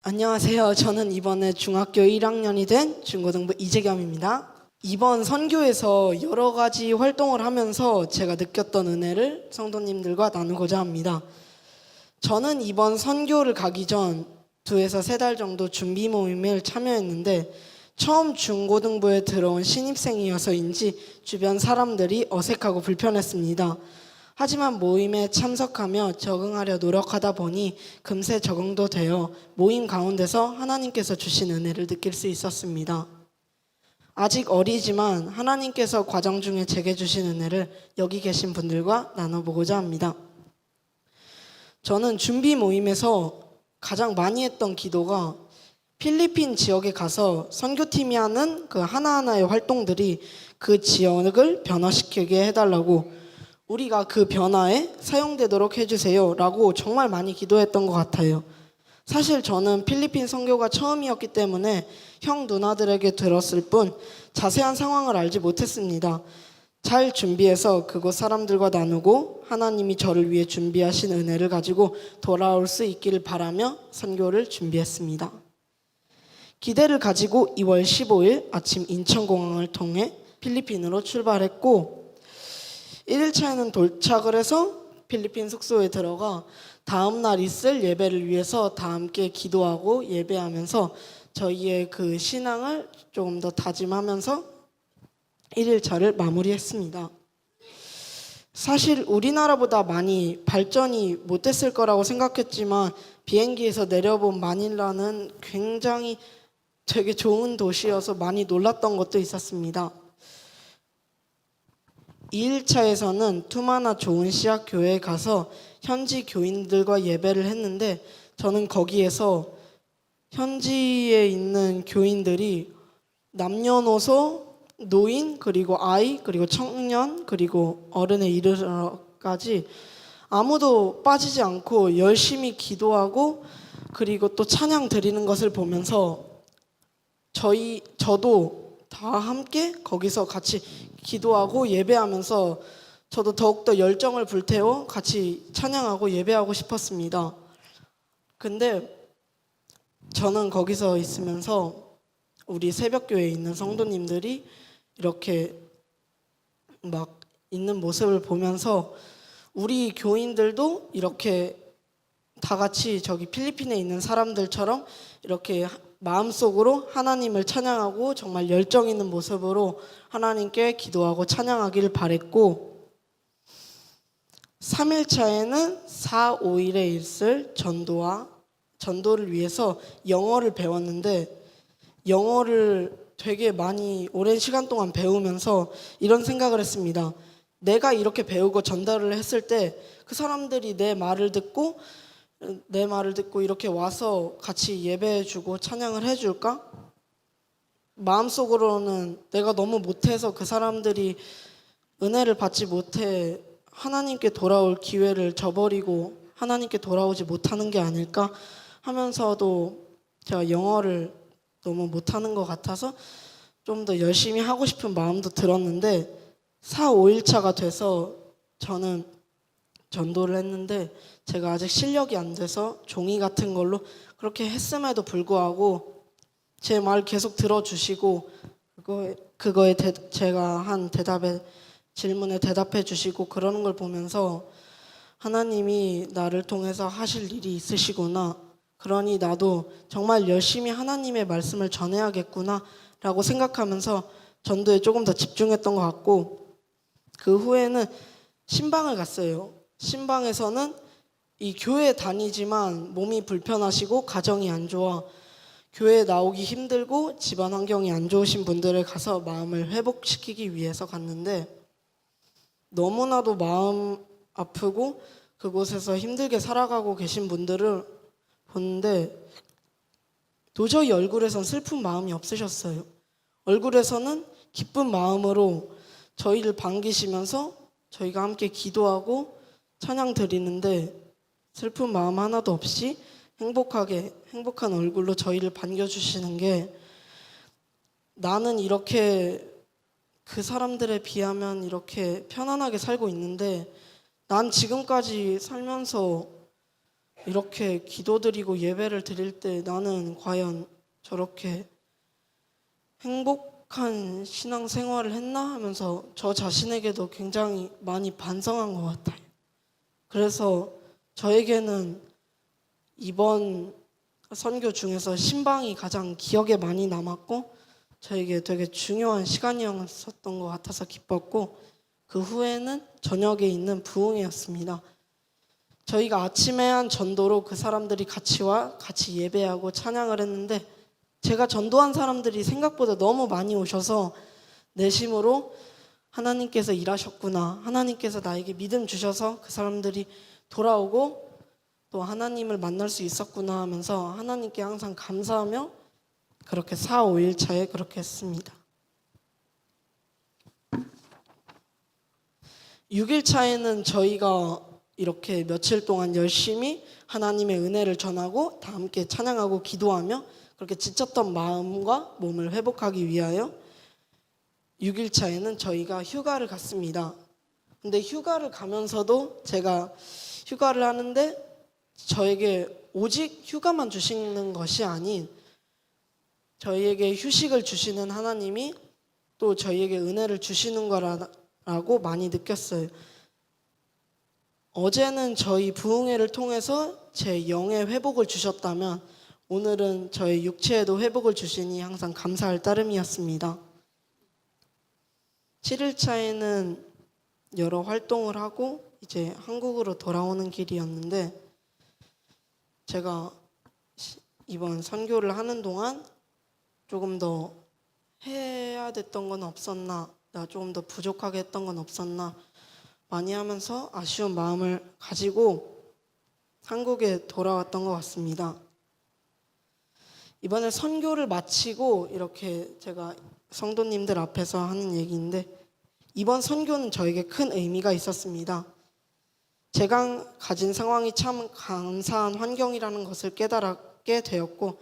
안녕하세요. 저는 이번에 중학교 1학년이 된 중고등부 이재겸입니다. 이번 선교에서 여러 가지 활동을 하면서 제가 느꼈던 은혜를 성도님들과 나누고자 합니다. 저는 이번 선교를 가기 전 2에서 3달 정도 준비 모임을 참여했는데 처음 중고등부에 들어온 신입생이어서인지 주변 사람들이 어색하고 불편했습니다. 하지만 모임에 참석하며 적응하려 노력하다 보니 금세 적응도 되어 모임 가운데서 하나님께서 주신 은혜를 느낄 수 있었습니다. 아직 어리지만 하나님께서 과정 중에 제게 주신 은혜를 여기 계신 분들과 나눠보고자 합니다. 저는 준비 모임에서 가장 많이 했던 기도가 필리핀 지역에 가서 선교팀이 하는 그 하나하나의 활동들이 그 지역을 변화시키게 해달라고, 우리가 그 변화에 사용되도록 해주세요 라고 정말 많이 기도했던 것 같아요. 사실 저는 필리핀 선교가 처음이었기 때문에 형 누나들에게 들었을 뿐 자세한 상황을 알지 못했습니다. 잘 준비해서 그곳 사람들과 나누고 하나님이 저를 위해 준비하신 은혜를 가지고 돌아올 수 있기를 바라며 선교를 준비했습니다. 기대를 가지고 2월 15일 아침 인천공항을 통해 필리핀으로 출발했고 1일차에는 도착을 해서 필리핀 숙소에 들어가 다음날 있을 예배를 위해서 다 함께 기도하고 예배하면서 저희의 그 신앙을 조금 더 다짐하면서 1일차를 마무리했습니다. 사실 우리나라보다 많이 발전이 못됐을 거라고 생각했지만 비행기에서 내려본 마닐라는 굉장히 되게 좋은 도시여서 많이 놀랐던 것도 있었습니다. 2일차에서는 투마나 좋은 씨앗 교회에 가서 현지 교인들과 예배를 했는데 저는 거기에서 현지에 있는 교인들이 남녀노소, 노인, 그리고 아이, 그리고 청년, 그리고 어른에 이르러까지 아무도 빠지지 않고 열심히 기도하고 그리고 또 찬양 드리는 것을 보면서 저도 다 함께 거기서 같이 기도하고 예배하면서 저도 더욱더 열정을 불태워 같이 찬양하고 예배하고 싶었습니다. 근데 저는 거기서 있으면서 우리 새벽교회에 있는 성도님들이 이렇게 막 있는 모습을 보면서 우리 교인들도 이렇게 다 같이 저기 필리핀에 있는 사람들처럼 이렇게 마음속으로 하나님을 찬양하고 정말 열정 있는 모습으로 하나님께 기도하고 찬양하기를 바랬고 3일차에는 4, 5일에 있을 전도를 위해서 영어를 배웠는데 영어를 되게 많이 오랜 시간 동안 배우면서 이런 생각을 했습니다. 내가 이렇게 배우고 전달을 했을 때 그 사람들이 내 말을 듣고 이렇게 와서 같이 예배해주고 찬양을 해줄까? 마음속으로는 내가 너무 못해서 그 사람들이 은혜를 받지 못해 하나님께 돌아올 기회를 저버리고 하나님께 돌아오지 못하는 게 아닐까 하면서도 제가 영어를 너무 못하는 것 같아서 좀 더 열심히 하고 싶은 마음도 들었는데 4, 5일차가 돼서 저는 전도를 했는데 제가 아직 실력이 안 돼서 종이 같은 걸로 그렇게 했음에도 불구하고 제 말 계속 들어주시고 그거에 제가 한 질문에 대답해 주시고 그러는 걸 보면서 하나님이 나를 통해서 하실 일이 있으시구나, 그러니 나도 정말 열심히 하나님의 말씀을 전해야겠구나 라고 생각하면서 전도에 조금 더 집중했던 것 같고 그 후에는 신방을 갔어요. 신방에서는 이 교회 다니지만 몸이 불편하시고 가정이 안 좋아 교회에 나오기 힘들고 집안 환경이 안 좋으신 분들을 가서 마음을 회복시키기 위해서 갔는데 너무나도 마음 아프고 그곳에서 힘들게 살아가고 계신 분들을 보는데 도저히 얼굴에선 슬픈 마음이 없으셨어요. 얼굴에서는 기쁜 마음으로 저희를 반기시면서 저희가 함께 기도하고 찬양 드리는데 슬픈 마음 하나도 없이 행복한 얼굴로 저희를 반겨주시는 게 나는 이렇게 그 사람들에 비하면 이렇게 편안하게 살고 있는데 난 지금까지 살면서 이렇게 기도드리고 예배를 드릴 때 나는 과연 저렇게 행복한 신앙생활을 했나 하면서 저 자신에게도 굉장히 많이 반성한 것 같아요. 그래서 저에게는 이번 선교 중에서 신방이 가장 기억에 많이 남았고 저에게 되게 중요한 시간이었던 것 같아서 기뻤고, 그 후에는 저녁에 있는 부흥회였습니다. 저희가 아침에 한 전도로 그 사람들이 같이 예배하고 찬양을 했는데, 제가 전도한 사람들이 생각보다 너무 많이 오셔서 내심으로 하나님께서 일하셨구나, 하나님께서 나에게 믿음 주셔서 그 사람들이 돌아오고 또 하나님을 만날 수 있었구나 하면서 하나님께 항상 감사하며 그렇게 4, 5일 차에 그렇게 했습니다. 6일 차에는 저희가 이렇게 며칠 동안 열심히 하나님의 은혜를 전하고 다 함께 찬양하고 기도하며 그렇게 지쳤던 마음과 몸을 회복하기 위하여 6일 차에는 저희가 휴가를 갔습니다. 근데 휴가를 가면서도 제가 휴가를 하는데 저에게 오직 휴가만 주시는 것이 아닌 저희에게 휴식을 주시는 하나님이 또 저희에게 은혜를 주시는 거라고 많이 느꼈어요. 어제는 저희 부흥회를 통해서 제 영의 회복을 주셨다면 오늘은 저희 육체에도 회복을 주시니 항상 감사할 따름이었습니다. 7일 차에는 여러 활동을 하고 이제 한국으로 돌아오는 길이었는데, 제가 이번 선교를 하는 동안 조금 더 해야 됐던 건 없었나, 나 조금 더 부족하게 했던 건 없었나 많이 하면서 아쉬운 마음을 가지고 한국에 돌아왔던 것 같습니다. 이번에 선교를 마치고 이렇게 제가 성도님들 앞에서 하는 얘기인데, 이번 선교는 저에게 큰 의미가 있었습니다. 제가 가진 상황이 참 감사한 환경이라는 것을 깨달게 되었고,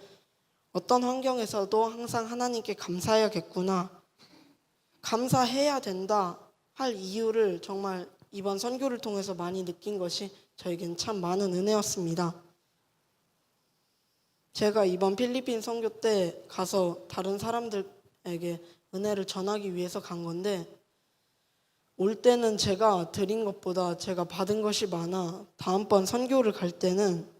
어떤 환경에서도 항상 하나님께 감사해야겠구나, 감사해야 된다 할 이유를 정말 이번 선교를 통해서 많이 느낀 것이 저에겐 참 많은 은혜였습니다. 제가 이번 필리핀 선교 때 가서 다른 사람들에게 은혜를 전하기 위해서 간 건데, 올 때는 제가 드린 것보다 제가 받은 것이 많아 다음번 선교를 갈 때는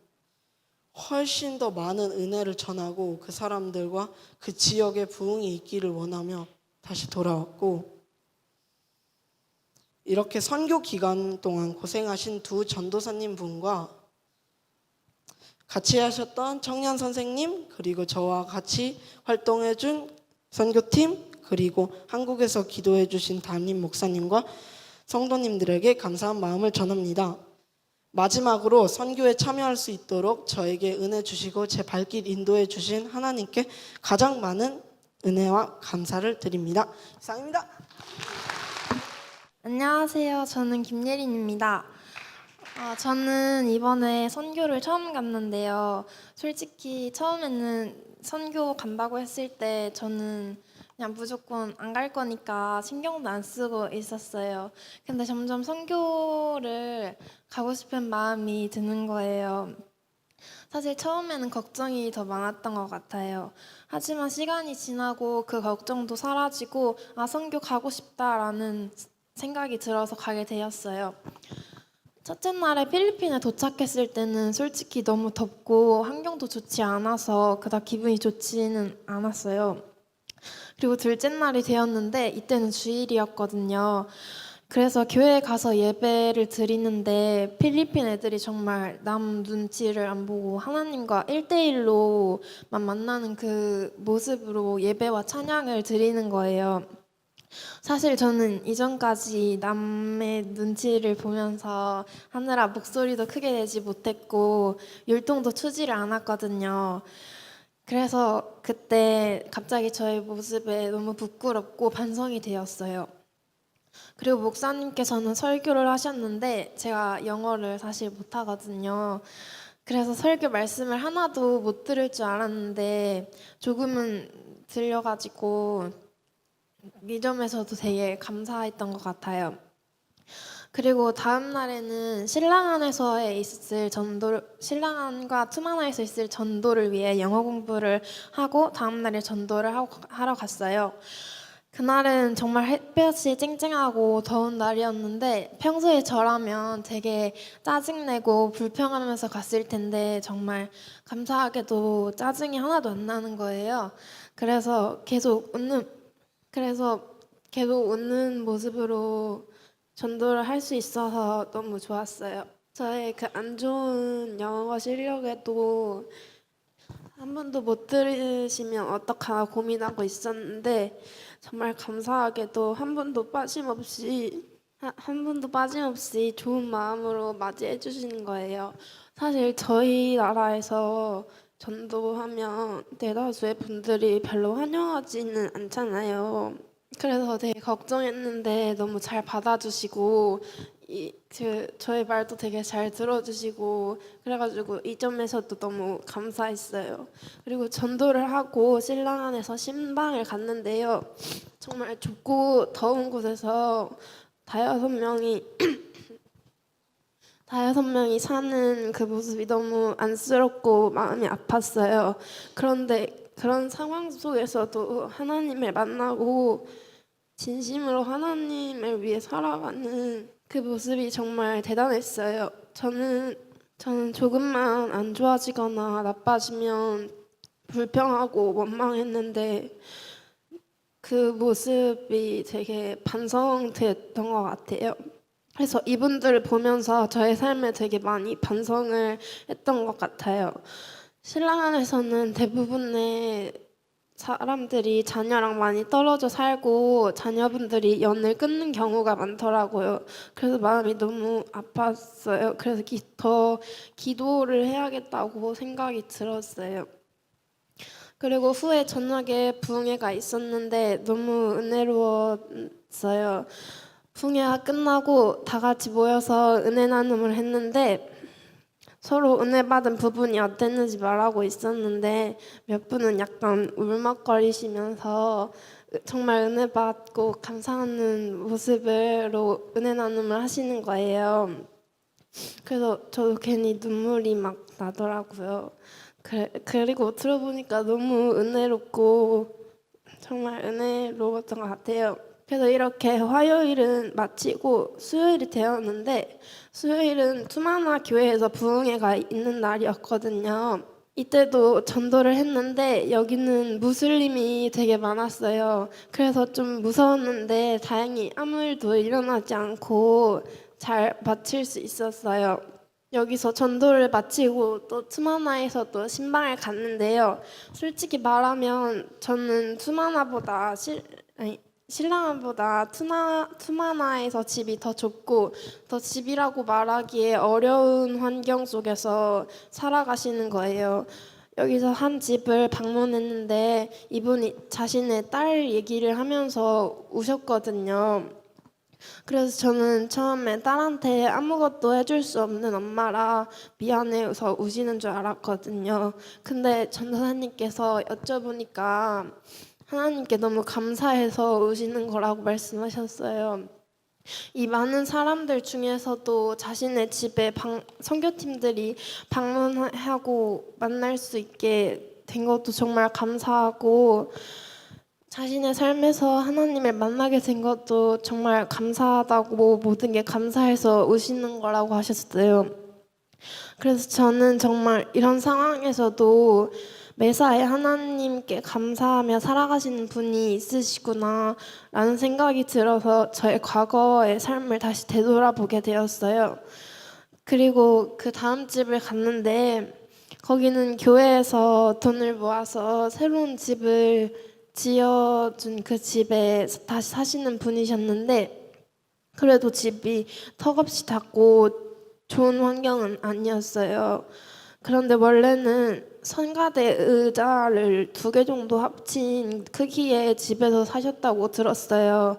훨씬 더 많은 은혜를 전하고 그 사람들과 그 지역에 부흥이 있기를 원하며 다시 돌아왔고, 이렇게 선교 기간 동안 고생하신 두 전도사님 분과 같이 하셨던 청년 선생님, 그리고 저와 같이 활동해준 선교팀, 그리고 한국에서 기도해 주신 담임 목사님과 성도님들에게 감사한 마음을 전합니다. 마지막으로 선교에 참여할 수 있도록 저에게 은혜 주시고 제 발길 인도해 주신 하나님께 가장 많은 은혜와 감사를 드립니다. 이상입니다. 안녕하세요. 저는 김예린입니다. 저는 이번에 선교를 처음 갔는데요. 솔직히 처음에는 선교 간다고 했을 때 저는 그냥 무조건 안 갈 거니까 신경도 안 쓰고 있었어요. 근데 점점 선교를 가고 싶은 마음이 드는 거예요. 사실 처음에는 걱정이 더 많았던 것 같아요. 하지만 시간이 지나고 그 걱정도 사라지고 선교 가고 싶다라는 생각이 들어서 가게 되었어요. 첫째 날에 필리핀에 도착했을 때는 솔직히 너무 덥고 환경도 좋지 않아서 그닥 기분이 좋지는 않았어요. 그리고 둘째 날이 되었는데 이때는 주일이었거든요. 그래서 교회에 가서 예배를 드리는데 필리핀 애들이 정말 남 눈치를 안 보고 하나님과 1대1로만 만나는 그 모습으로 예배와 찬양을 드리는 거예요. 사실 저는 이전까지 남의 눈치를 보면서 하느라 목소리도 크게 내지 못했고 율동도 추지를 않았거든요. 그래서 그때 갑자기 저의 모습에 너무 부끄럽고 반성이 되었어요. 그리고 목사님께서는 설교를 하셨는데 제가 영어를 사실 못하거든요. 그래서 설교 말씀을 하나도 못 들을 줄 알았는데 조금은 들려가지고 이 점에서도 되게 감사했던 것 같아요. 그리고 다음 날에는 신랑안에서에 있을 전도, 신랑안과 투마나에서 있을 전도를 위해 영어 공부를 하고 다음 날에 전도를 하러 갔어요. 그날은 정말 햇볕이 쨍쨍하고 더운 날이었는데 평소에 저라면 되게 짜증내고 불평하면서 갔을 텐데 정말 감사하게도 짜증이 하나도 안 나는 거예요. 그래서 계속 웃는 모습으로 전도를 할 수 있어서 너무 좋았어요. 저의 그 안 좋은 영어 실력에도 한 번도 못 들으시면 어떡하나 고민하고 있었는데 정말 감사하게도 한 번도 빠짐없이 좋은 마음으로 맞이해 주시는 거예요. 사실 저희 나라에서 전도하면 대다수의 분들이 별로 환영하지는 않잖아요. 그래서 되게 걱정했는데 너무 잘 받아주시고 저의 말도 되게 잘 들어주시고 그래가지고 이 점에서도 너무 감사했어요. 그리고 전도를 하고 신랑안에서 신방을 갔는데요. 정말 좁고 더운 곳에서 다여섯 명이 다여섯 명이 사는 그 모습이 너무 안쓰럽고 마음이 아팠어요. 그런데 그런 상황 속에서도 하나님을 만나고 진심으로 하나님을 위해 살아가는 그 모습이 정말 대단했어요. 저는 조금만 안 좋아지거나 나빠지면 불평하고 원망했는데 그 모습이 되게 반성됐던 것 같아요. 그래서 이분들을 보면서 저의 삶에 되게 많이 반성을 했던 것 같아요. 신랑 안에서는 대부분의 사람들이 자녀랑 많이 떨어져 살고 자녀분들이 연을 끊는 경우가 많더라고요. 그래서 마음이 너무 아팠어요. 그래서 더 기도를 해야겠다고 생각이 들었어요. 그리고 후에 저녁에 부흥회가 있었는데 너무 은혜로웠어요. 부흥회가 끝나고 다 같이 모여서 은혜 나눔을 했는데 서로 은혜 받은 부분이 어땠는지 말하고 있었는데 몇 분은 약간 울먹거리시면서 정말 은혜 받고 감사하는 모습으로 은혜 나눔을 하시는 거예요. 그래서 저도 괜히 눈물이 막 나더라고요. 그리고 들어보니까 너무 은혜롭고 정말 은혜로웠던 것 같아요. 그래서 이렇게 화요일은 마치고 수요일이 되었는데 수요일은 투마나 교회에서 부흥회가 있는 날이었거든요. 이때도 전도를 했는데 여기는 무슬림이 되게 많았어요. 그래서 좀 무서웠는데 다행히 아무 일도 일어나지 않고 잘 마칠 수 있었어요. 여기서 전도를 마치고 또 투마나에서 또 신방을 갔는데요. 솔직히 말하면 저는 신랑보다 투마나에서 집이 더 좁고 더 집이라고 말하기에 어려운 환경 속에서 살아가시는 거예요. 여기서 한 집을 방문했는데 이분이 자신의 딸 얘기를 하면서 우셨거든요. 그래서 저는 처음에 딸한테 아무것도 해줄 수 없는 엄마라 미안해서 우시는 줄 알았거든요. 근데 전도사님께서 여쭤보니까 하나님께 너무 감사해서 우시는 거라고 말씀하셨어요. 이 많은 사람들 중에서도 자신의 집에 선교팀들이 방문하고 만날 수 있게 된 것도 정말 감사하고 자신의 삶에서 하나님을 만나게 된 것도 정말 감사하다고 모든 게 감사해서 우시는 거라고 하셨어요. 그래서 저는 정말 이런 상황에서도 매사에 하나님께 감사하며 살아가시는 분이 있으시구나 라는 생각이 들어서 저의 과거의 삶을 다시 되돌아보게 되었어요. 그리고 그 다음 집을 갔는데 거기는 교회에서 돈을 모아서 새로운 집을 지어준 그 집에 다시 사시는 분이셨는데 그래도 집이 턱없이 작고 좋은 환경은 아니었어요. 그런데 원래는 성가대 의자를 2개 정도 합친 크기의 집에서 사셨다고 들었어요.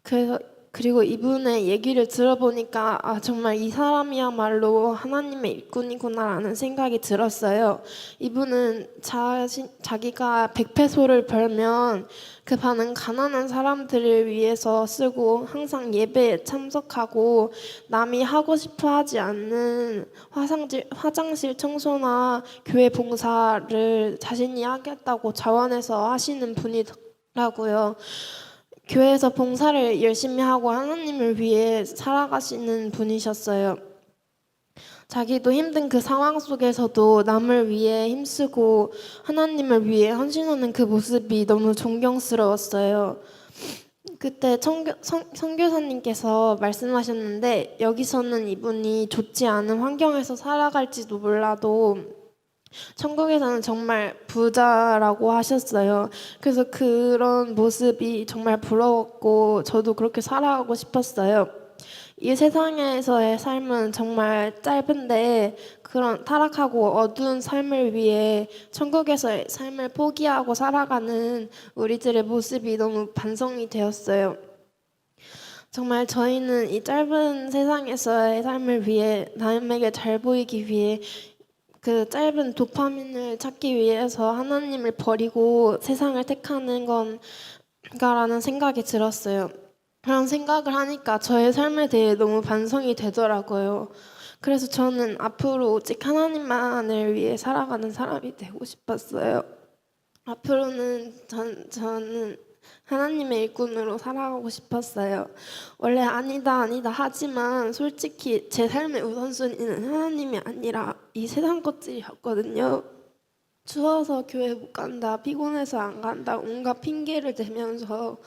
그래서 그리고 이분의 얘기를 들어보니까 정말 이 사람이야말로 하나님의 일꾼이구나라는 생각이 들었어요. 이분은 자기가 100페소를 벌면 그 반은 가난한 사람들을 위해서 쓰고 항상 예배에 참석하고 남이 하고 싶어 하지 않는 화장실 청소나 교회 봉사를 자신이 하겠다고 자원해서 하시는 분이라고요. 교회에서 봉사를 열심히 하고 하나님을 위해 살아가시는 분이셨어요. 자기도 힘든 그 상황 속에서도 남을 위해 힘쓰고 하나님을 위해 헌신하는 그 모습이 너무 존경스러웠어요. 그때 선교사님께서 말씀하셨는데 여기서는 이분이 좋지 않은 환경에서 살아갈지도 몰라도 천국에서는 정말 부자라고 하셨어요. 그래서 그런 모습이 정말 부러웠고 저도 그렇게 살아가고 싶었어요. 이 세상에서의 삶은 정말 짧은데 그런 타락하고 어두운 삶을 위해 천국에서의 삶을 포기하고 살아가는 우리들의 모습이 너무 반성이 되었어요. 정말 저희는 이 짧은 세상에서의 삶을 위해 남에게 잘 보이기 위해 그 짧은 도파민을 찾기 위해서 하나님을 버리고 세상을 택하는 건가라는 생각이 들었어요. 그런 생각을 하니까 저의 삶에 대해 너무 반성이 되더라고요. 그래서 저는 앞으로 오직 하나님만을 위해 살아가는 사람이 되고 싶었어요. 앞으로는 저는 하나님의 일꾼으로 살아가고 싶었어요. 원래 아니다 하지만 솔직히 제 삶의 우선순위는 하나님이 아니라 이 세상 것들이었거든요. 추워서 교회 못 간다, 피곤해서 안 간다, 온갖 핑계를 대면서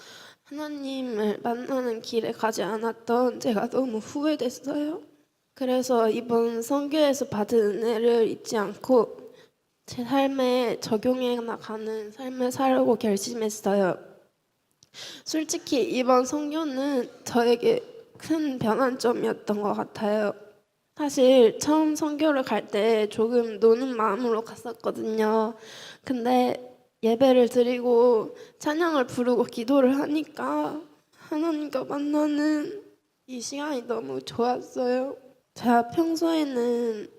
하나님을 만나는 길에 가지 않았던 제가 너무 후회됐어요. 그래서 이번 선교에서 받은 은혜를 잊지 않고 제 삶에 적용해 나가는 삶을 살려고 결심했어요. 솔직히 이번 선교는 저에게 큰 변환점이었던 것 같아요. 사실 처음 선교를 갈 때 조금 노는 마음으로 갔었거든요. 근데 예배를 드리고 찬양을 부르고 기도를 하니까 하나님과 만나는 이 시간이 너무 좋았어요. 제가 평소에는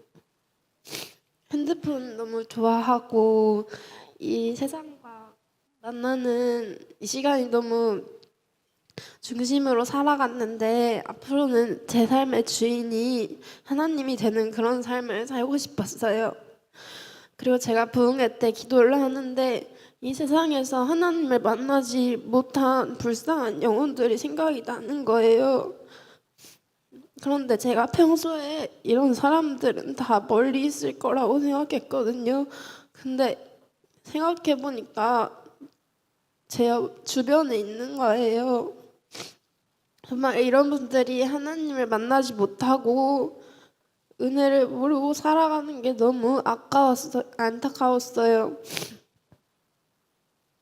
핸드폰 너무 좋아하고 이 세상과 만나는 이 시간이 너무 중심으로 살아갔는데 앞으로는 제 삶의 주인이 하나님이 되는 그런 삶을 살고 싶었어요. 그리고 제가 부흥회 때 기도를 하는데 이 세상에서 하나님을 만나지 못한 불쌍한 영혼들이 생각이 나는 거예요. 그런데 제가 평소에 이런 사람들은 다 멀리 있을 거라고 생각했거든요. 근데 생각해 보니까 제 주변에 있는 거예요. 정말 이런 분들이 하나님을 만나지 못하고 은혜를 모르고 살아가는 게 너무 안타까웠어요.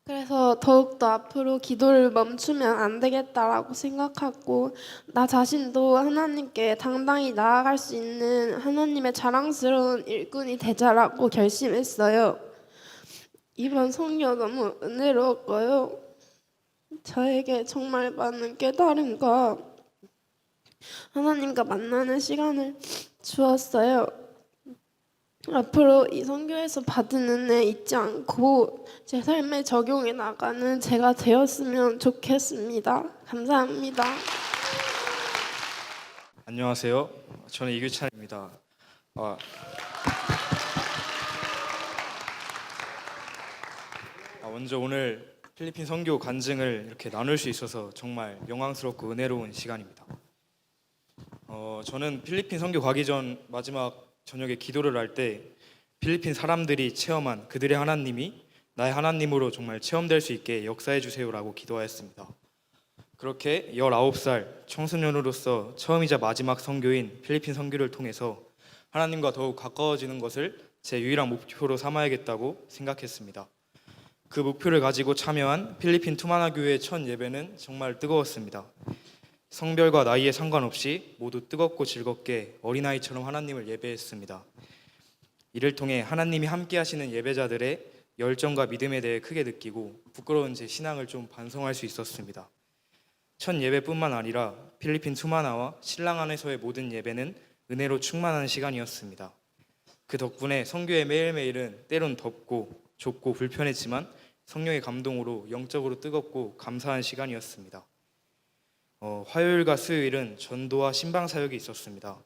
그래서 더욱더 앞으로 기도를 멈추면 안 되겠다라고 생각하고 나 자신도 하나님께 당당히 나아갈 수 있는 하나님의 자랑스러운 일꾼이 되자라고 결심했어요. 이번 성교 너무 은혜로웠고요. 저에게 정말 많은 깨달음과 하나님과 만나는 시간을 주었어요. 앞으로 이 선교에서 받은 은혜 잊지 않고 제 삶에 적용해 나가는 제가 되었으면 좋겠습니다. 감사합니다. 안녕하세요. 저는 이규찬입니다. 먼저 오늘 필리핀 선교 간증을 이렇게 나눌 수 있어서 정말 영광스럽고 은혜로운 시간입니다. 저는 필리핀 선교 가기 전 마지막 저녁에 기도를 할 때 필리핀 사람들이 체험한 그들의 하나님이 나의 하나님으로 정말 체험될 수 있게 역사해 주세요라고 기도하였습니다. 그렇게 19살 청소년으로서 처음이자 마지막 선교인 필리핀 선교를 통해서 하나님과 더욱 가까워지는 것을 제 유일한 목표로 삼아야겠다고 생각했습니다. 그 목표를 가지고 참여한 필리핀 투마나 교회의 첫 예배는 정말 뜨거웠습니다. 성별과 나이에 상관없이 모두 뜨겁고 즐겁게 어린아이처럼 하나님을 예배했습니다. 이를 통해 하나님이 함께 하시는 예배자들의 열정과 믿음에 대해 크게 느끼고 부끄러운 제 신앙을 좀 반성할 수 있었습니다. 첫 예배뿐만 아니라 필리핀 투마나와 신랑 안에서의 모든 예배는 은혜로 충만한 시간이었습니다. 그 덕분에 선교의 매일매일은 때론 덥고 좁고 불편했지만 성령의 감동으로 영적으로 뜨겁고 감사한 시간이었습니다. 화요일과 수요일은 전도와 신방 사역이 있었습니다.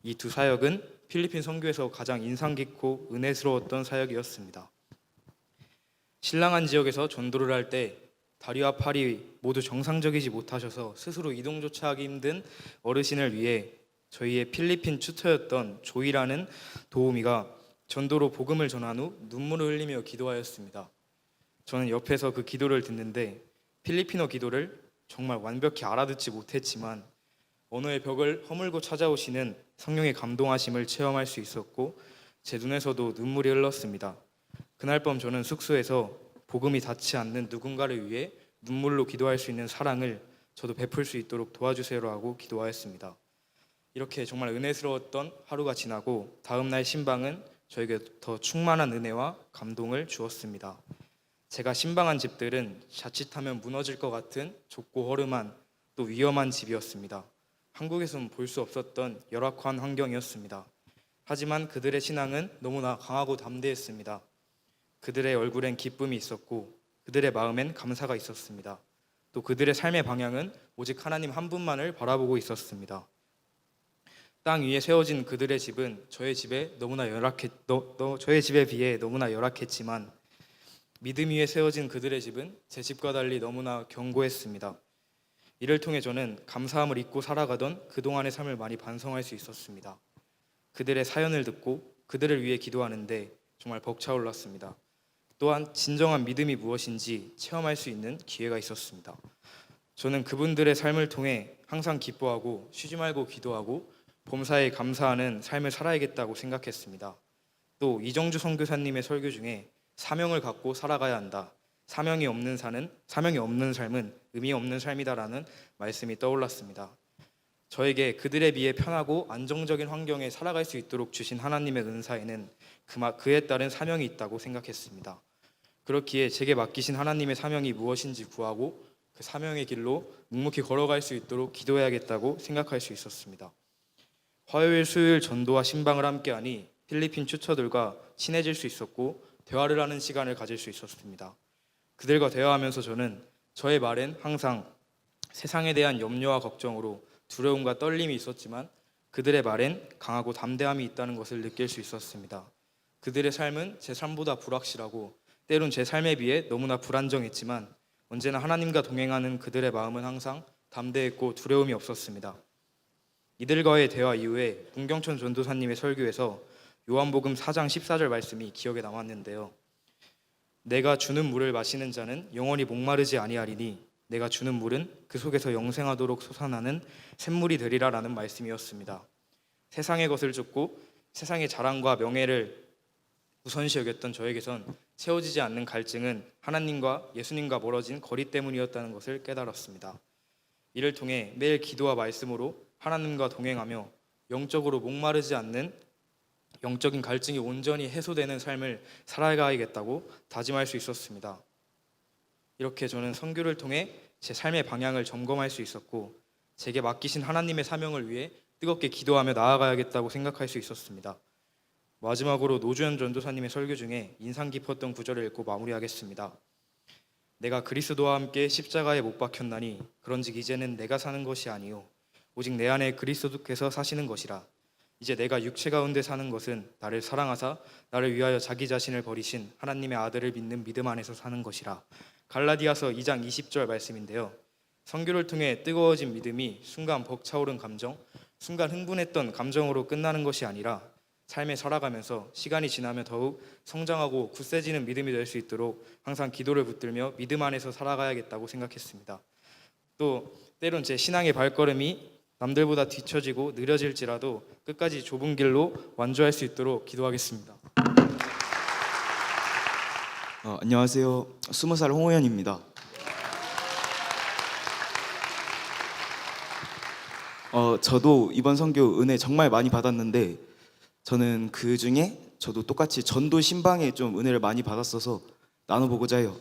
이 두 사역은 필리핀 선교에서 가장 인상 깊고 은혜스러웠던 사역이었습니다. 신랑한 지역에서 전도를 할 때 다리와 팔이 모두 정상적이지 못하셔서 스스로 이동조차 하기 힘든 어르신을 위해 저희의 필리핀 튜터였던 조이라는 도우미가 전도로 복음을 전한 후 눈물을 흘리며 기도하였습니다. 저는 옆에서 그 기도를 듣는데 필리핀어 기도를 정말 완벽히 알아듣지 못했지만 언어의 벽을 허물고 찾아오시는 성령의 감동하심을 체험할 수 있었고 제 눈에서도 눈물이 흘렀습니다. 그날 밤 저는 숙소에서 복음이 닿지 않는 누군가를 위해 눈물로 기도할 수 있는 사랑을 저도 베풀 수 있도록 도와주세요라고 기도하였습니다. 이렇게 정말 은혜스러웠던 하루가 지나고 다음 날 신방은 저에게 더 충만한 은혜와 감동을 주었습니다. 제가 신방한 집들은 자칫하면 무너질 것 같은 좁고 허름한 또 위험한 집이었습니다. 한국에서는 볼 수 없었던 열악한 환경이었습니다. 하지만 그들의 신앙은 너무나 강하고 담대했습니다. 그들의 얼굴엔 기쁨이 있었고 그들의 마음엔 감사가 있었습니다. 또 그들의 삶의 방향은 오직 하나님 한 분만을 바라보고 있었습니다. 땅 위에 세워진 그들의 집은 저의 집에 비해 너무나 열악했지만 믿음 위에 세워진 그들의 집은 제 집과 달리 너무나 견고했습니다. 이를 통해 저는 감사함을 잊고 살아가던 그동안의 삶을 많이 반성할 수 있었습니다. 그들의 사연을 듣고 그들을 위해 기도하는데 정말 벅차올랐습니다. 또한 진정한 믿음이 무엇인지 체험할 수 있는 기회가 있었습니다. 저는 그분들의 삶을 통해 항상 기뻐하고 쉬지 말고 기도하고 범사에 감사하는 삶을 살아야겠다고 생각했습니다. 또 이정주 선교사님의 설교 중에 사명을 갖고 살아가야 한다. 사명이 없는 삶은 의미 없는 삶이다라는 말씀이 떠올랐습니다. 저에게 그들에 비해 편하고 안정적인 환경에 살아갈 수 있도록 주신 하나님의 은사에는 그에 따른 사명이 있다고 생각했습니다. 그렇기에 제게 맡기신 하나님의 사명이 무엇인지 구하고 그 사명의 길로 묵묵히 걸어갈 수 있도록 기도해야겠다고 생각할 수 있었습니다. 화요일, 수요일 전도와 신방을 함께하니 필리핀 튜터들과 친해질 수 있었고 대화를 하는 시간을 가질 수 있었습니다. 그들과 대화하면서 저는 저의 말엔 항상 세상에 대한 염려와 걱정으로 두려움과 떨림이 있었지만 그들의 말엔 강하고 담대함이 있다는 것을 느낄 수 있었습니다. 그들의 삶은 제 삶보다 불확실하고 때론 제 삶에 비해 너무나 불안정했지만 언제나 하나님과 동행하는 그들의 마음은 항상 담대했고 두려움이 없었습니다. 이들과의 대화 이후에 문경천 전도사님의 설교에서 요한복음 4장 14절 말씀이 기억에 남았는데요. 내가 주는 물을 마시는 자는 영원히 목마르지 아니하리니 내가 주는 물은 그 속에서 영생하도록 솟아나는 샘물이 되리라라는 말씀이었습니다. 세상의 것을 쫓고 세상의 자랑과 명예를 우선시 여겼던 저에게선 채워지지 않는 갈증은 하나님과 예수님과 멀어진 거리 때문이었다는 것을 깨달았습니다. 이를 통해 매일 기도와 말씀으로 하나님과 동행하며 영적으로 목마르지 않는 영적인 갈증이 온전히 해소되는 삶을 살아가야겠다고 다짐할 수 있었습니다. 이렇게 저는 선교를 통해 제 삶의 방향을 점검할 수 있었고 제게 맡기신 하나님의 사명을 위해 뜨겁게 기도하며 나아가야겠다고 생각할 수 있었습니다. 마지막으로 노주현 전도사님의 설교 중에 인상 깊었던 구절을 읽고 마무리하겠습니다. 내가 그리스도와 함께 십자가에 못 박혔나니 그런즉 이제는 내가 사는 것이 아니요 오직 내 안에 그리스도께서 사시는 것이라. 이제 내가 육체 가운데 사는 것은 나를 사랑하사 나를 위하여 자기 자신을 버리신 하나님의 아들을 믿는 믿음 안에서 사는 것이라. 갈라디아서 2장 20절 말씀인데요. 선교를 통해 뜨거워진 믿음이 순간 벅차오른 감정, 순간 흥분했던 감정으로 끝나는 것이 아니라 삶에 살아가면서 시간이 지나며 더욱 성장하고 굳세지는 믿음이 될 수 있도록 항상 기도를 붙들며 믿음 안에서 살아가야겠다고 생각했습니다. 또 때론 제 신앙의 발걸음이 남들보다 뒤처지고 느려질지라도 끝까지 좁은 길로 완주할 수 있도록 기도하겠습니다. 안녕하세요. 20살 홍호연입니다. 저도 이번 선교 은혜 정말 많이 받았는데 저는 그 중에 저도 똑같이 전도 신방에 좀 은혜를 많이 받았어서 나눠보고자 해요.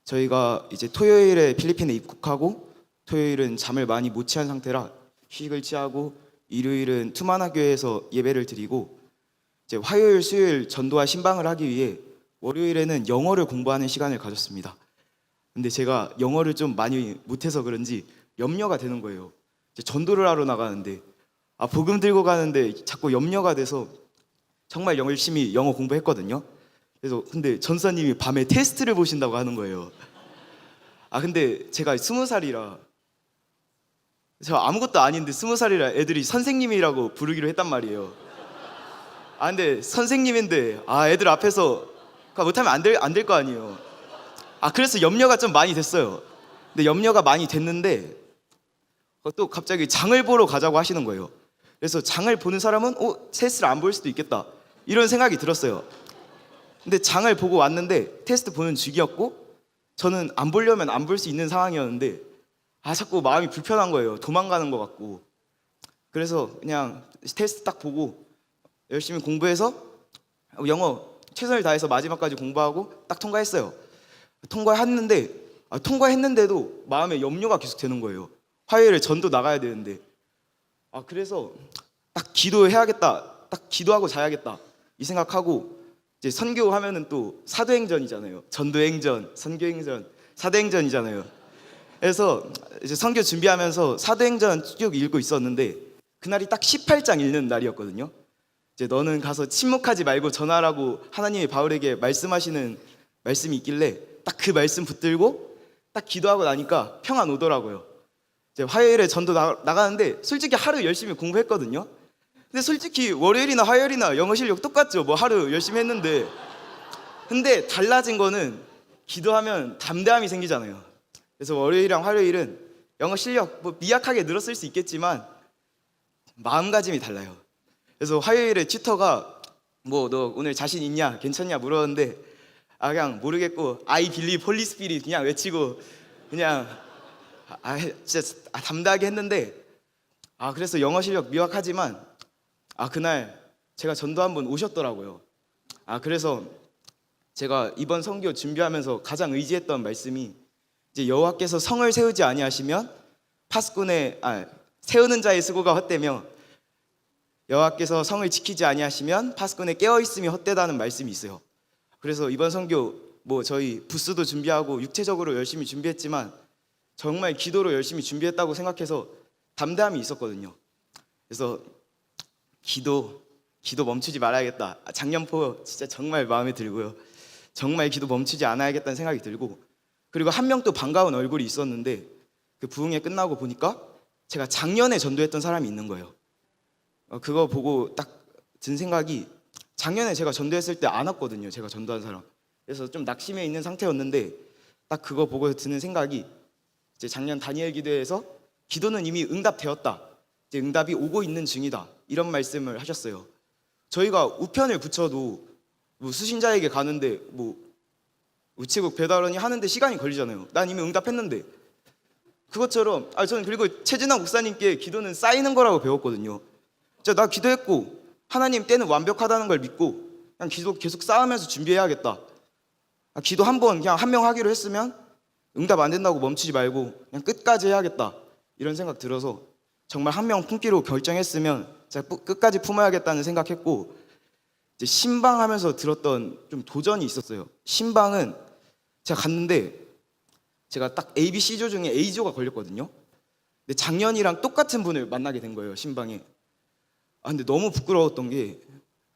저희가 이제 토요일에 필리핀에 입국하고 토요일은 잠을 많이 못 취한 상태라 휴식을 취하고 일요일은 투마나교회에서 예배를 드리고 이제 화요일, 수요일 전도와 신방을 하기 위해 월요일에는 영어를 공부하는 시간을 가졌습니다. 근데 제가 영어를 좀 많이 못해서 그런지 염려가 되는 거예요. 이제 전도를 하러 나가는데 복음 들고 가는데 자꾸 염려가 돼서 정말 열심히 영어 공부했거든요. 그래서 근데 전사님이 밤에 테스트를 보신다고 하는 거예요. 근데 제가 20살이라 제가 아무것도 아닌데 20살이라 애들이 선생님이라고 부르기로 했단 말이에요. 근데 선생님인데 애들 앞에서 못하면 안 될 거 아니에요. 그래서 염려가 좀 많이 됐어요. 근데 염려가 많이 됐는데 또 갑자기 장을 보러 가자고 하시는 거예요. 그래서 장을 보는 사람은 테스트를 안 볼 수도 있겠다 이런 생각이 들었어요. 근데 장을 보고 왔는데 테스트 보는 중이었고 저는 안 보려면 안 볼 수 있는 상황이었는데 자꾸 마음이 불편한 거예요. 도망가는 것 같고. 그래서 그냥 테스트 딱 보고 열심히 공부해서 영어 최선을 다해서 마지막까지 공부하고 딱 통과했어요. 통과했는데도 마음에 염려가 계속 되는 거예요. 화요일에 전도 나가야 되는데 그래서 딱 기도해야겠다, 딱 기도하고 자야겠다 이 생각하고 이제 선교하면은 또 사도행전이잖아요. 전도행전, 선교행전, 사도행전이잖아요. 그래서 이제 선교 준비하면서 사도행전 쭉 읽고 있었는데 그날이 딱 18장 읽는 날이었거든요. 이제 너는 가서 침묵하지 말고 전하라고 하나님이 바울에게 말씀하시는 말씀이 있길래 딱 그 말씀 붙들고 딱 기도하고 나니까 평안 오더라고요. 이제 화요일에 전도 나가는데 솔직히 하루 열심히 공부했거든요. 근데 솔직히 월요일이나 화요일이나 영어 실력 똑같죠. 뭐 하루 열심히 했는데. 근데 달라진 거는 기도하면 담대함이 생기잖아요. 그래서 월요일이랑 화요일은 영어 실력 미약하게 늘었을 수 있겠지만 마음가짐이 달라요. 그래서 화요일에 튜터가 너 오늘 자신 있냐 괜찮냐 물었는데 그냥 모르겠고 I believe Holy Spirit 그냥 외치고 그냥 진짜 담대하게 했는데 그래서 영어 실력 미약하지만 그날 제가 전도 한번 오셨더라고요. 그래서 제가 이번 선교 준비하면서 가장 의지했던 말씀이 이제 여호와께서 성을 세우지 아니하시면 파수꾼의 세우는 자의 수고가 헛되며 여호와께서 성을 지키지 아니하시면 파수꾼의 깨어 있음이 헛되다는 말씀이 있어요. 그래서 이번 선교 저희 부스도 준비하고 육체적으로 열심히 준비했지만 정말 기도로 열심히 준비했다고 생각해서 담대함이 있었거든요. 그래서 기도 멈추지 말아야겠다. 작년포 진짜 정말 마음에 들고요. 정말 기도 멈추지 않아야겠다는 생각이 들고 그리고 한 명 또 반가운 얼굴이 있었는데 그 부흥회 끝나고 보니까 제가 작년에 전도했던 사람이 있는 거예요. 그거 보고 딱 든 생각이 작년에 제가 전도했을 때 안 왔거든요. 제가 전도한 사람. 그래서 좀 낙심해 있는 상태였는데 딱 그거 보고 드는 생각이 이제 작년 다니엘 기도회에서 기도는 이미 응답되었다. 이제 응답이 오고 있는 중이다. 이런 말씀을 하셨어요. 저희가 우편을 붙여도 수신자에게 가는데 우체국 배달원이 하는데 시간이 걸리잖아요. 난 이미 응답했는데. 그것처럼 저는 그리고 최진학 목사님께 기도는 쌓이는 거라고 배웠거든요. 나 기도했고 하나님 때는 완벽하다는 걸 믿고 그냥 기도 계속 쌓으면서 준비해야겠다. 기도 한 번 그냥 한 명 하기로 했으면 응답 안 된다고 멈추지 말고 그냥 끝까지 해야겠다. 이런 생각 들어서 정말 한 명 품기로 결정했으면 제가 끝까지 품어야겠다는 생각했고 이제 신방하면서 들었던 좀 도전이 있었어요. 신방은 제가 갔는데 제가 딱 ABC조 중에 A조가 걸렸거든요. 근데 작년이랑 똑같은 분을 만나게 된 거예요. 신방에. 근데 너무 부끄러웠던 게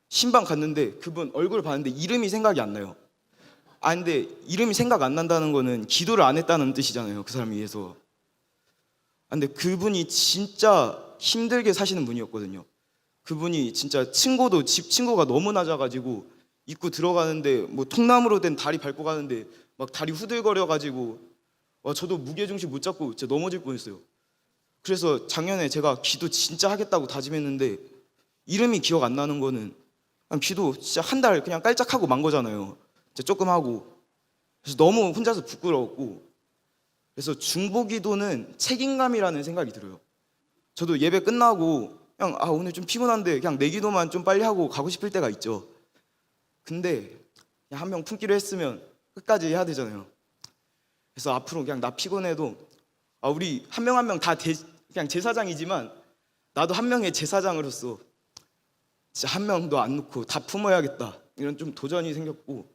신방 갔는데 그분 얼굴을 봤는데 이름이 생각이 안 나요. 근데 이름이 생각 안 난다는 거는 기도를 안 했다는 뜻이잖아요. 그 사람에 의해서. 근데 그분이 진짜 힘들게 사시는 분이었거든요. 그분이 진짜 집 층고가 너무 낮아가지고 입구 들어가는데 통나무로 된 다리 밟고 가는데 막 다리 후들거려가지고 저도 무게중심 못 잡고 진짜 넘어질 뻔했어요. 그래서 작년에 제가 기도 진짜 하겠다고 다짐했는데 이름이 기억 안 나는 거는 그냥 기도 진짜 한 달 그냥 깔짝하고 만 거잖아요. 진짜 조금 하고. 그래서 너무 혼자서 부끄러웠고 그래서 중보기도는 책임감이라는 생각이 들어요. 저도 예배 끝나고 그냥 오늘 좀 피곤한데 그냥 내 기도만 좀 빨리 하고 가고 싶을 때가 있죠. 근데 그냥 한 명 품기로 했으면 끝까지 해야 되잖아요. 그래서 앞으로 그냥 나 피곤해도 우리 한 명 한 명 다 그냥 제사장이지만 나도 한 명의 제사장으로서 진짜 한 명도 안 놓고 다 품어야겠다, 이런 좀 도전이 생겼고,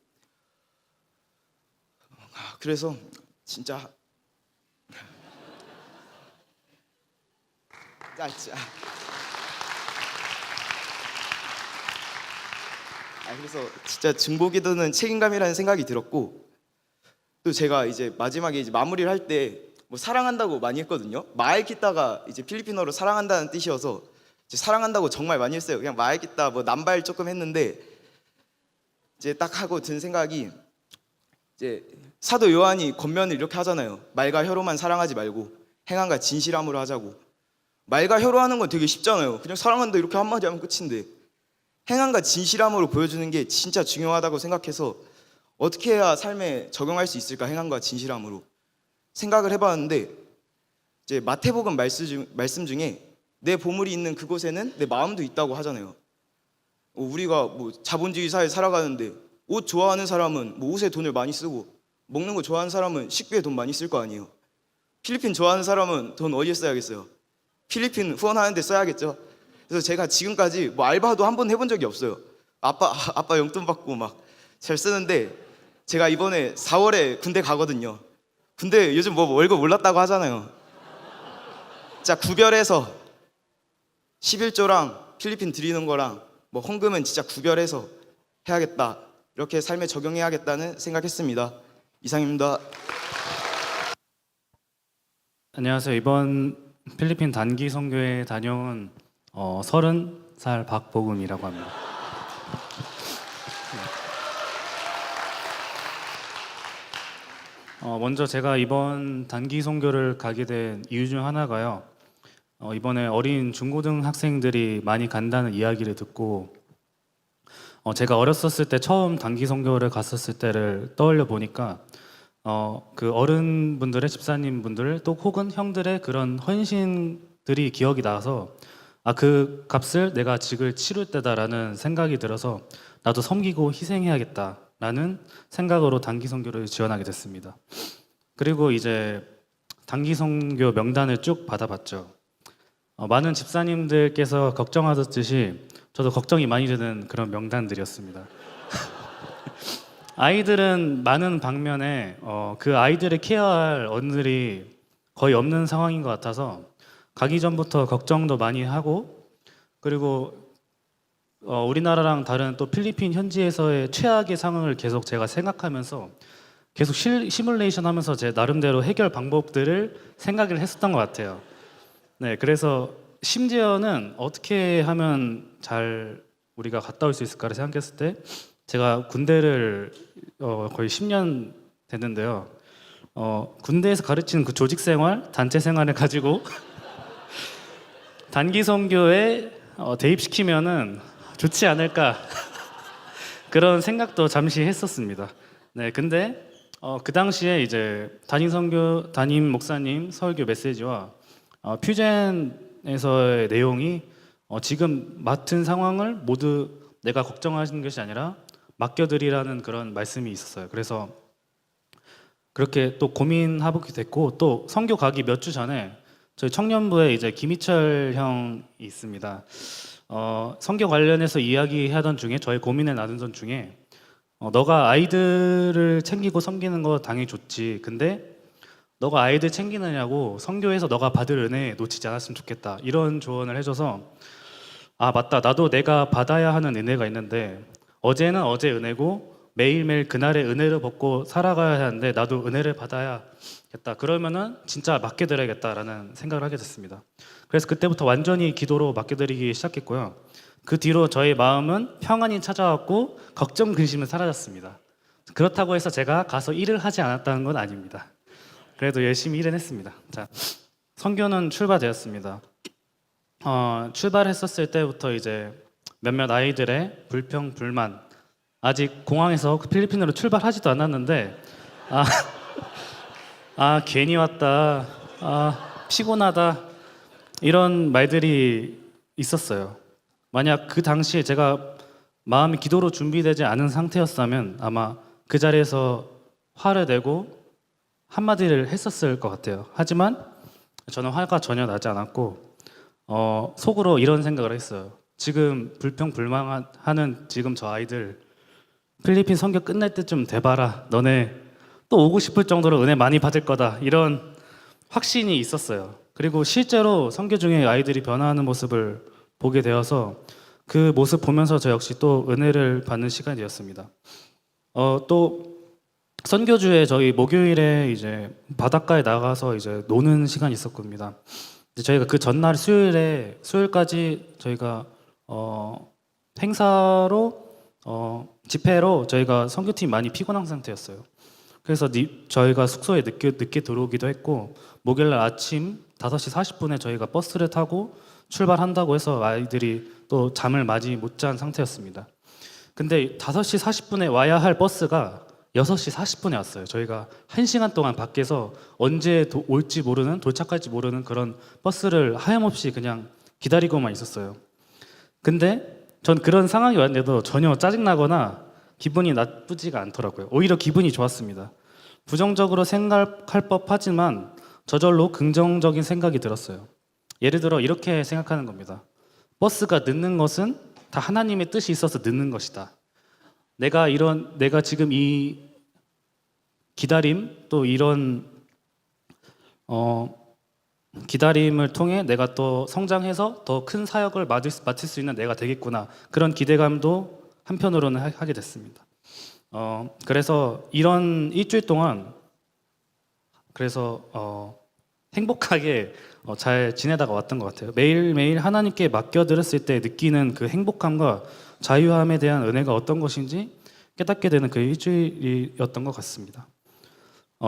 그래서 진짜 진짜 그래서 진짜 중보기도는 책임감이라는 생각이 들었고, 또 제가 이제 마지막에 이제 마무리를 할 때 뭐 사랑한다고 많이 했거든요. 마에키타가 이제 필리핀어로 사랑한다는 뜻이어서 이제 사랑한다고 정말 많이 했어요. 그냥 마에키타 뭐 남발 조금 했는데, 이제 딱 하고 든 생각이, 이제 사도 요한이 권면을 이렇게 하잖아요. 말과 혀로만 사랑하지 말고 행함과 진실함으로 하자고. 말과 혀로 하는 건 되게 쉽잖아요. 그냥 사랑한다 이렇게 한마디 하면 끝인데, 행함과 진실함으로 보여주는 게 진짜 중요하다고 생각해서 어떻게 해야 삶에 적용할 수 있을까, 행함과 진실함으로 생각을 해봤는데, 이제 마태복음 말씀 중에 내 보물이 있는 그곳에는 내 마음도 있다고 하잖아요. 우리가 뭐 자본주의 사회에 살아가는데 옷 좋아하는 사람은 뭐 옷에 돈을 많이 쓰고, 먹는 거 좋아하는 사람은 식비에 돈 많이 쓸 거 아니에요. 필리핀 좋아하는 사람은 돈 어디에 써야겠어요? 필리핀 후원하는 데 써야겠죠. 그래서 제가 지금까지 뭐 알바도 한 번 해본 적이 없어요. 아빠 용돈 받고 막 잘 쓰는데, 제가 이번에 4월에 군대 가거든요. 근데 요즘 뭐 월급 올랐다고 하잖아요. 진짜 구별해서 11조랑 필리핀 드리는 거랑 뭐 헌금은 진짜 구별해서 해야겠다, 이렇게 삶에 적용해야겠다는 생각했습니다. 이상입니다. 안녕하세요. 이번 필리핀 단기 선교에 다녀온 30살 박복음이라고 합니다. 먼저 제가 이번 단기 선교를 가게 된 이유 중 하나가요. 이번에 어린 중고등 학생들이 많이 간다는 이야기를 듣고, 제가 어렸었을 때 처음 단기 선교를 갔었을 때를 떠올려 보니까 그 어른분들의 집사님분들 또 혹은 형들의 그런 헌신들이 기억이 나서, 그 값을 내가 지금 치를 때다라는 생각이 들어서 나도 섬기고 희생해야겠다라는 생각으로 단기 선교를 지원하게 됐습니다. 그리고 이제 단기 선교 명단을 쭉 받아봤죠. 많은 집사님들께서 걱정하셨듯이 저도 걱정이 많이 되는 그런 명단들이었습니다. 아이들은 많은 방면에 그 아이들을 케어할 어른들이 거의 없는 상황인 것 같아서 가기 전부터 걱정도 많이 하고, 그리고 우리나라랑 다른 또 필리핀 현지에서의 최악의 상황을 계속 제가 생각하면서 계속 시뮬레이션 하면서 제 나름대로 해결 방법들을 생각을 했었던 것 같아요. 네, 그래서 심지어는 어떻게 하면 잘 우리가 갔다 올 수 있을까를 생각했을 때, 제가 군대를 거의 10년 됐는데요. 군대에서 가르치는 그 조직 생활, 단체 생활을 가지고 단기 선교에 대입시키면은 좋지 않을까 그런 생각도 잠시 했었습니다. 네, 근데 그 당시에 이제 담임 목사님 설교 메시지와 퓨젠에서의 내용이 지금 맡은 상황을 모두 내가 걱정하시는 것이 아니라 맡겨드리라는 그런 말씀이 있었어요. 그래서 그렇게 또 고민하게 됐고, 또 선교 가기 몇 주 전에 저희 청년부에 이제 김희철 형이 있습니다. 선교 관련해서 이야기하던 중에, 저희 고민을 나누던 중에 너가 아이들을 챙기고 섬기는 거 당연히 좋지, 근데 너가 아이들 챙기느냐고 선교에서 너가 받을 은혜 놓치지 않았으면 좋겠다, 이런 조언을 해줘서 맞다, 나도 내가 받아야 하는 은혜가 있는데 어제는 어제 은혜고 매일매일 그날의 은혜를 받고 살아가야 하는데 나도 은혜를 받아야겠다, 그러면은 진짜 맡겨드려야겠다라는 생각을 하게 됐습니다. 그래서 그때부터 완전히 기도로 맡겨드리기 시작했고요. 그 뒤로 저희 마음은 평안이 찾아왔고 걱정 근심은 사라졌습니다. 그렇다고 해서 제가 가서 일을 하지 않았다는 건 아닙니다. 그래도 열심히 일은 했습니다. 자, 선교는 출발되었습니다. 출발했었을 때부터 이제 몇몇 아이들의 불평, 불만, 아직 공항에서 필리핀으로 출발하지도 않았는데 괜히 왔다, 피곤하다, 이런 말들이 있었어요. 만약 그 당시에 제가 마음이 기도로 준비되지 않은 상태였다면 아마 그 자리에서 화를 내고 한마디를 했었을 것 같아요. 하지만 저는 화가 전혀 나지 않았고 속으로 이런 생각을 했어요. 지금 불평불만하는 지금 저 아이들 필리핀 선교 끝날 때쯤 돼봐라. 너네 또 오고 싶을 정도로 은혜 많이 받을 거다. 이런 확신이 있었어요. 그리고 실제로 선교 중에 아이들이 변화하는 모습을 보게 되어서 그 모습 보면서 저 역시 또 은혜를 받는 시간이 되었습니다. 또 선교주에 저희 목요일에 이제 바닷가에 나가서 이제 노는 시간이 있었습니다. 이제 저희가 그 전날 수요일까지 저희가 행사로 집회로 저희가 선교팀 많이 피곤한 상태였어요. 그래서 저희가 숙소에 늦게 들어오기도 했고 목요일날 아침 5시 40분에 저희가 버스를 타고 출발한다고 해서 아이들이 또 잠을 많이 못 잔 상태였습니다. 근데 5시 40분에 와야 할 버스가 6시 40분에 왔어요. 저희가 1시간 동안 밖에서 언제 올지 모르는, 도착할지 모르는 그런 버스를 하염없이 그냥 기다리고만 있었어요. 근데 전 그런 상황이 왔는데도 전혀 짜증나거나 기분이 나쁘지가 않더라고요. 오히려 기분이 좋았습니다. 부정적으로 생각할 법하지만 저절로 긍정적인 생각이 들었어요. 예를 들어 이렇게 생각하는 겁니다. 버스가 늦는 것은 다 하나님의 뜻이 있어서 늦는 것이다. 내가 지금 이 기다림 또 이런 기다림을 통해 내가 또 성장해서 더 큰 사역을 맡을 수 있는 내가 되겠구나. 그런 기대감도 한편으로는 하게 됐습니다. 그래서 이런 일주일 동안 그래서 행복하게 잘 지내다가 왔던 것 같아요. 매일매일 하나님께 맡겨드렸을 때 느끼는 그 행복함과 자유함에 대한 은혜가 어떤 것인지 깨닫게 되는 그 일주일이었던 것 같습니다.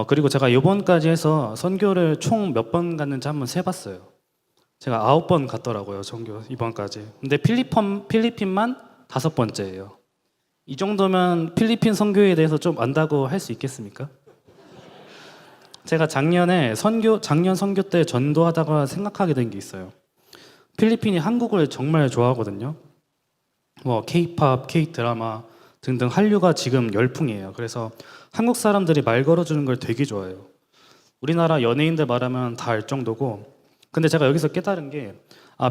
그리고 제가 이번까지 해서 선교를 총 몇 번 갔는지 한번 세봤어요. 제가 9번 갔더라고요, 선교 이번까지. 근데 필리핀만 5번째예요. 이 정도면 필리핀 선교에 대해서 좀 안다고 할 수 있겠습니까? 제가 작년 선교 때 전도하다가 생각하게 된 게 있어요. 필리핀이 한국을 정말 좋아하거든요. 뭐 K-팝, K-드라마 등등 한류가 지금 열풍이에요. 그래서 한국 사람들이 말 걸어주는 걸 되게 좋아해요. 우리나라 연예인들 말하면 다 알 정도고. 근데 제가 여기서 깨달은 게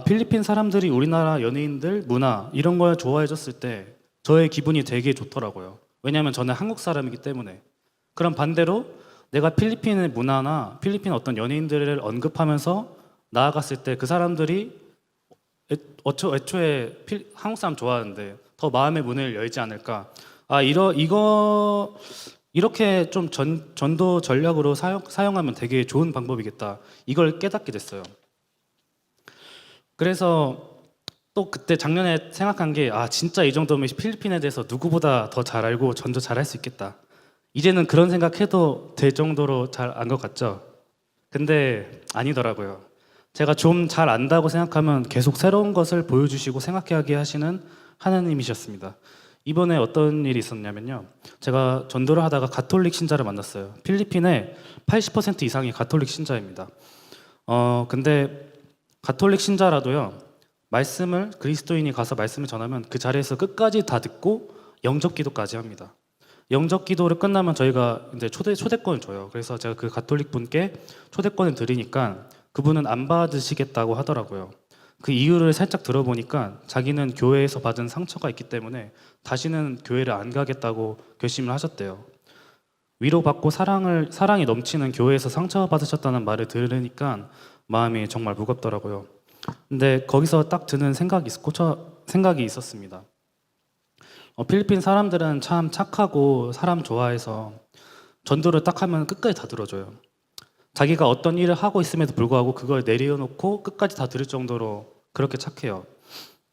필리핀 사람들이 우리나라 연예인들 문화 이런 걸 좋아해줬을 때 저의 기분이 되게 좋더라고요. 왜냐하면 저는 한국 사람이기 때문에. 그럼 반대로 내가 필리핀의 문화나 필리핀 어떤 연예인들을 언급하면서 나아갔을 때 그 사람들이 애초에 한국 사람 좋아하는데 더 마음의 문을 열지 않을까. 이렇게 좀 전도 전략으로 사용하면 되게 좋은 방법이겠다. 이걸 깨닫게 됐어요. 그래서 또 그때 작년에 생각한 게 진짜 이 정도면 필리핀에 대해서 누구보다 더 잘 알고 전도 잘할 수 있겠다. 이제는 그런 생각해도 될 정도로 잘 안 것 같죠? 근데 아니더라고요. 제가 좀 잘 안다고 생각하면 계속 새로운 것을 보여주시고 생각하게 하시는 하나님이셨습니다. 이번에 어떤 일이 있었냐면요. 제가 전도를 하다가 가톨릭 신자를 만났어요. 필리핀의 80% 이상이 가톨릭 신자입니다. 근데 가톨릭 신자라도요. 그리스도인이 가서 말씀을 전하면 그 자리에서 끝까지 다 듣고 영접 기도까지 합니다. 영접 기도를 끝나면 저희가 이제 초대권을 줘요. 그래서 제가 그 가톨릭 분께 초대권을 드리니까 그분은 안 받으시겠다고 하더라고요. 그 이유를 살짝 들어보니까 자기는 교회에서 받은 상처가 있기 때문에 다시는 교회를 안 가겠다고 결심을 하셨대요. 위로받고 사랑이 넘치는 교회에서 상처받으셨다는 말을 들으니까 마음이 정말 무겁더라고요. 근데 거기서 딱 드는 생각이 있었습니다. 필리핀 사람들은 참 착하고 사람 좋아해서 전도를 딱 하면 끝까지 다 들어줘요. 자기가 어떤 일을 하고 있음에도 불구하고 그걸 내려놓고 끝까지 다 들을 정도로 그렇게 착해요.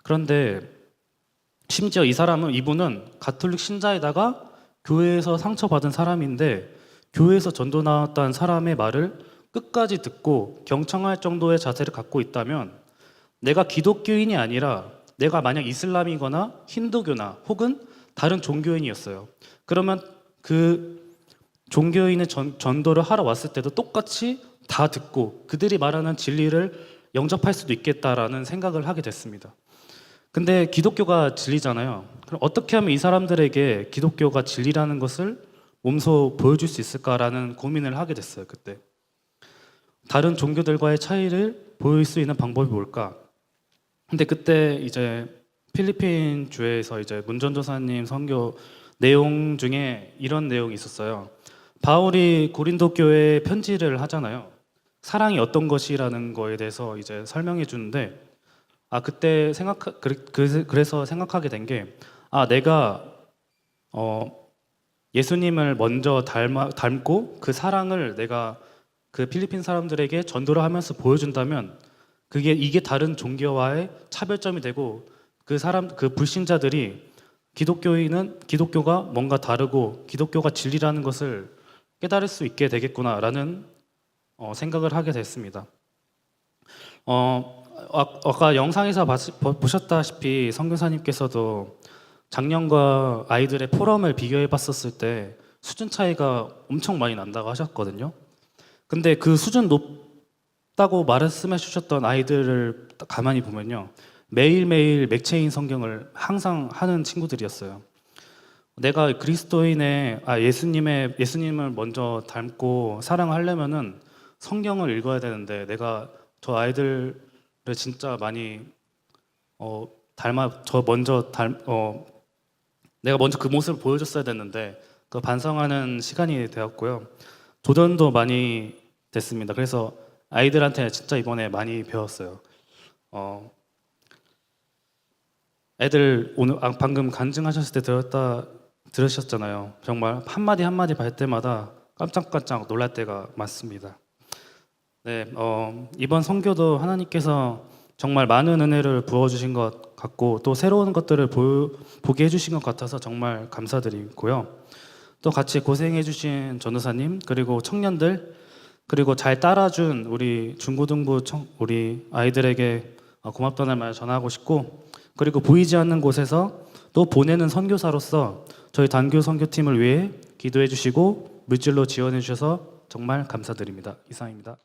그런데 심지어 이분은 가톨릭 신자에다가 교회에서 상처받은 사람인데 교회에서 전도 나왔다는 사람의 말을 끝까지 듣고 경청할 정도의 자세를 갖고 있다면 내가 기독교인이 아니라 내가 만약 이슬람이거나 힌두교나 혹은 다른 종교인이었어요. 그러면 그 종교인의 전도를 하러 왔을 때도 똑같이 다 듣고 그들이 말하는 진리를 영접할 수도 있겠다라는 생각을 하게 됐습니다. 근데 기독교가 진리잖아요. 그럼 어떻게 하면 이 사람들에게 기독교가 진리라는 것을 몸소 보여줄 수 있을까라는 고민을 하게 됐어요. 그때 다른 종교들과의 차이를 보일 수 있는 방법이 뭘까? 근데 그때 이제 필리핀 주에서 이제 문전도사님 선교 내용 중에 이런 내용이 있었어요. 바울이 고린도 교회에 편지를 하잖아요. 사랑이 어떤 것이라는 거에 대해서 이제 설명해 주는데, 그때 그래서 생각하게 된 게, 내가 예수님을 먼저 닮고 그 사랑을 내가 그 필리핀 사람들에게 전도를 하면서 보여준다면 이게 다른 종교와의 차별점이 되고 그 불신자들이 기독교가 뭔가 다르고 기독교가 진리라는 것을 깨달을 수 있게 되겠구나라는 생각을 하게 됐습니다. 아까 영상에서 보셨다시피 선교사님께서도 작년과 아이들의 포럼을 비교해 봤었을 때 수준 차이가 엄청 많이 난다고 하셨거든요. 근데 그 수준 높다고 말씀해 주셨던 아이들을 가만히 보면요, 매일매일 맥체인 성경을 항상 하는 친구들이었어요. 내가 그리스도인의 예수님을 먼저 닮고 사랑하려면은 성경을 읽어야 되는데, 내가 저 아이들을 진짜 많이 내가 먼저 그 모습을 보여줬어야 됐는데, 그 반성하는 시간이 되었고요. 도전도 많이 됐습니다. 그래서 아이들한테 진짜 이번에 많이 배웠어요. 애들 오늘 방금 간증하셨을 때 들으셨잖아요. 정말 한마디 한마디 할 때마다 깜짝깜짝 놀랄 때가 많습니다. 네, 이번 선교도 하나님께서 정말 많은 은혜를 부어주신 것 같고 또 새로운 것들을 보게 해주신 것 같아서 정말 감사드리고요. 또 같이 고생해주신 전도사님, 그리고 청년들, 그리고 잘 따라준 우리 중고등부 우리 아이들에게 고맙다는 말 전하고 싶고, 그리고 보이지 않는 곳에서 또 보내는 선교사로서 저희 단교 선교팀을 위해 기도해 주시고 물질로 지원해 주셔서 정말 감사드립니다. 이상입니다.